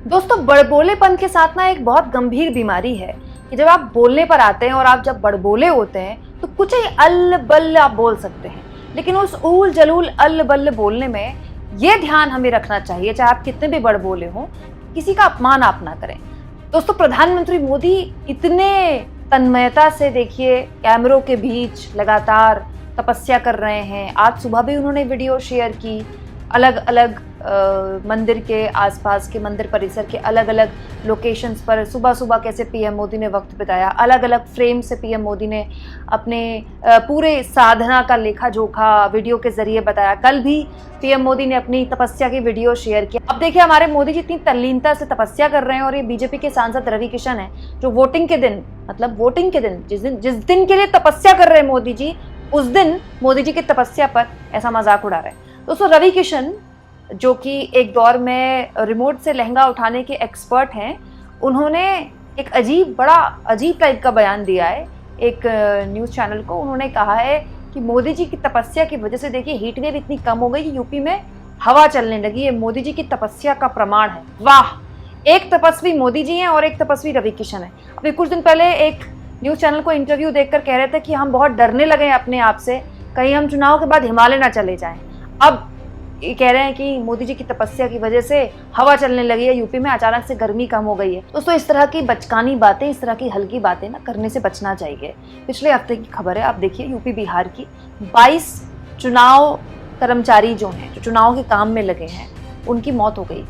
दोस्तों, बड़बोलेपन के साथ ना एक बहुत गंभीर बीमारी है कि जब आप बोलने पर आते हैं और आप जब बड़बोले होते हैं तो कुछ ही अल्ल बल्ल आप बोल सकते हैं, लेकिन उस ऊल जलूल अल्ल बल्ल बोलने में ये ध्यान हमें रखना चाहिए, चाहे आप कितने भी बड़बोले हों, किसी का अपमान आप ना करें। दोस्तों, प्रधानमंत्री मोदी इतने तन्मयता से देखिए कैमरों के बीच लगातार तपस्या कर रहे हैं। आज सुबह भी उन्होंने वीडियो शेयर की, अलग अलग मंदिर के आसपास के मंदिर परिसर के अलग अलग लोकेशंस पर सुबह सुबह कैसे पीएम मोदी ने वक्त बिताया। अलग अलग फ्रेम से पीएम मोदी ने अपने पूरे साधना का लेखा जोखा वीडियो के जरिए बताया। कल भी पीएम मोदी ने अपनी तपस्या की वीडियो शेयर किया। अब देखिए, हमारे मोदी जी इतनी तल्लीनता से तपस्या कर रहे हैं और ये बीजेपी के सांसद रवि किशन है जो वोटिंग के दिन, मतलब वोटिंग के दिन, जिस दिन के लिए तपस्या कर रहे हैं मोदी जी, उस दिन मोदी जी की तपस्या पर ऐसा मजाक उड़ा रहे हैं। दोस्तों, रवि किशन जो कि एक दौर में रिमोट से लहंगा उठाने के एक्सपर्ट हैं, उन्होंने एक बड़ा अजीब टाइप का बयान दिया है एक न्यूज़ चैनल को। उन्होंने कहा है कि मोदी जी की तपस्या की वजह से देखिए हीट वेव इतनी कम हो गई कि यूपी में हवा चलने लगी। ये मोदी जी की तपस्या का प्रमाण है। वाह! एक तपस्वी मोदी जी हैं और एक तपस्वी रवि किशन है। अभी कुछ दिन पहले एक न्यूज़ चैनल को इंटरव्यू देखकर कह रहे थे कि हम बहुत डरने लगे हैं अपने आप से, कहीं हम चुनाव के बाद हिमालय ना चले जाएं। अब ये कह रहे हैं कि मोदी जी की तपस्या की वजह से हवा चलने लगी है, यूपी में अचानक से गर्मी कम हो गई है। दोस्तों, इस तरह की बचकानी बातें, इस तरह की हल्की बातें ना करने से बचना चाहिए। पिछले हफ्ते की खबर है, आप देखिए यूपी बिहार की 22 चुनाव कर्मचारी जो हैं, जो चुनाव के काम में लगे हैं, उनकी मौत हो गई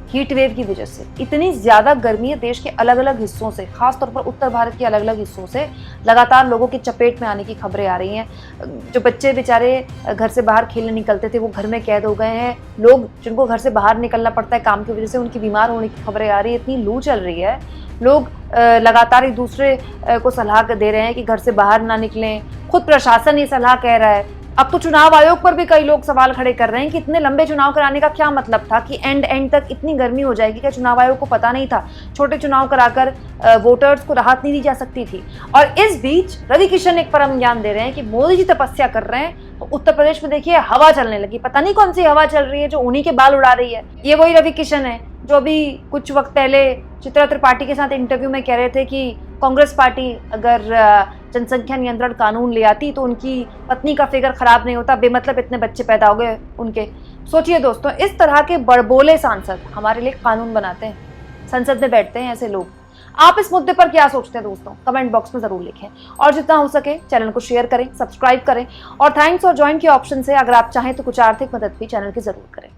हीट वेव की वजह से। इतनी ज़्यादा गर्मी है, देश के अलग अलग हिस्सों से, खासतौर पर उत्तर भारत के अलग अलग हिस्सों से लगातार लोगों की चपेट में आने की खबरें आ रही हैं। जो बच्चे बेचारे घर से बाहर खेलने निकलते थे वो घर में कैद हो गए हैं। लोग जिनको घर से बाहर निकलना पड़ता है काम की वजह से, उनकी बीमार होने की खबरें आ रही है। इतनी लू चल रही है, लोग लगातार एक दूसरे को सलाह दे रहे हैं कि घर से बाहर ना निकलें। खुद प्रशासन ये सलाह कह रहा है। अब तो चुनाव आयोग पर भी कई लोग सवाल खड़े कर रहे हैं कि इतने लंबे चुनाव कराने का क्या मतलब था, कि एंड तक इतनी गर्मी हो जाएगी। क्या चुनाव आयोग को पता नहीं था? छोटे चुनाव कराकर वोटर्स को राहत नहीं दी जा सकती थी? और इस बीच रवि किशन एक परम ज्ञान दे रहे हैं कि मोदी जी तपस्या कर रहे हैं तो उत्तर प्रदेश में देखिए हवा चलने लगी। पता नहीं कौन सी हवा चल रही है जो उन्हीं के बाल उड़ा रही है। ये वही रवि किशन है जो अभी कुछ वक्त पहले चित्रा त्रिपाठी के साथ इंटरव्यू में कह रहे थे कि कांग्रेस पार्टी अगर जनसंख्या नियंत्रण कानून ले आती तो उनकी पत्नी का फिगर खराब नहीं होता, बेमतलब इतने बच्चे पैदा हो गए उनके। सोचिए दोस्तों, इस तरह के बड़बोले सांसद हमारे लिए कानून बनाते हैं, संसद में बैठते हैं ऐसे लोग। आप इस मुद्दे पर क्या सोचते हैं दोस्तों? कमेंट बॉक्स में जरूर लिखें और जितना हो सके चैनल को शेयर करें, सब्सक्राइब करें और थैंक्स और ज्वाइन के ऑप्शन से अगर आप चाहें तो कुछ आर्थिक मदद भी चैनल की जरूर करें।